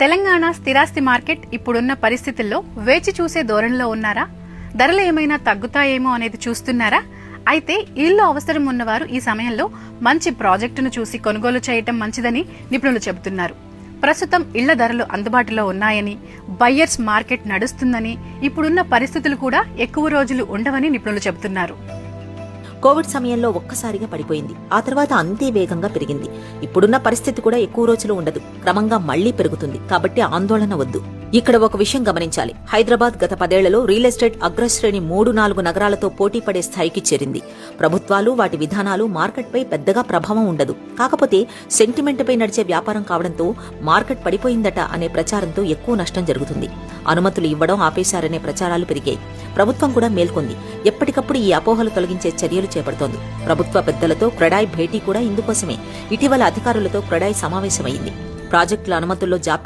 తెలంగాణ స్థిరాస్తి మార్కెట్ ఇప్పుడున్న పరిస్థితుల్లో వేచి చూసే ధోరణిలో ఉన్నారా? ధరలు ఏమైనా తగ్గుతాయేమో అనేది చూస్తున్నారా? అయితే ఇల్లు అవసరం ఉన్నవారు ఈ సమయంలో మంచి ప్రాజెక్టును చూసి కొనుగోలు చేయటం మంచిదని నిపుణులు చెబుతున్నారు. ప్రస్తుతం ఇళ్ల ధరలు అందుబాటులో ఉన్నాయని, బయ్యర్స్ మార్కెట్ నడుస్తుందని, ఇప్పుడున్న పరిస్థితులు కూడా ఎక్కువ రోజులు ఉండవని నిపుణులు చెబుతున్నారు. కోవిడ్ సమయంలో ఒక్కసారిగా పడిపోయింది. ఆ తర్వాత అంతే వేగంగా పెరిగింది. ఇప్పుడున్న పరిస్థితి కూడా ఎక్కువ రోజులు ఉండదు, క్రమంగా మళ్లీ పెరుగుతుంది. కాబట్టి ఆందోళన వద్దు. ఇక్కడ ఒక విషయం గమనించాలి. హైదరాబాద్ గత 10 ఏళ్లలో రియల్ ఎస్టేట్ అగ్రశ్రేణి 3-4 నగరాలతో పోటీ పడే స్థాయికి చేరింది. ప్రభుత్వాలు వాటి విధానాలు మార్కెట్పై పెద్దగా ప్రభావం ఉండదు. కాకపోతే సెంటిమెంట్పై నడిచే వ్యాపారం కావడంతో మార్కెట్ పడిపోయిందట అనే ప్రచారంతో ఎక్కువ నష్టం జరుగుతుంది. అనుమతులు ఇవ్వడం ఆపేశారనే ప్రచారాలు పెరిగాయి. ప్రభుత్వం కూడా మేల్కొంది. ఎప్పటికప్పుడు ఈ అపోహలు తొలగించే చర్యలు చేపడుతోంది. ప్రభుత్వ పెద్దలతో క్రెడాయ్ భేటీ కూడా ఇందుకోసమే. ఇటీవల అధికారులతో క్రెడాయ్ సమావేశమైంది. ప్రాజెక్టుల అనుమతుల్లో జాప్యం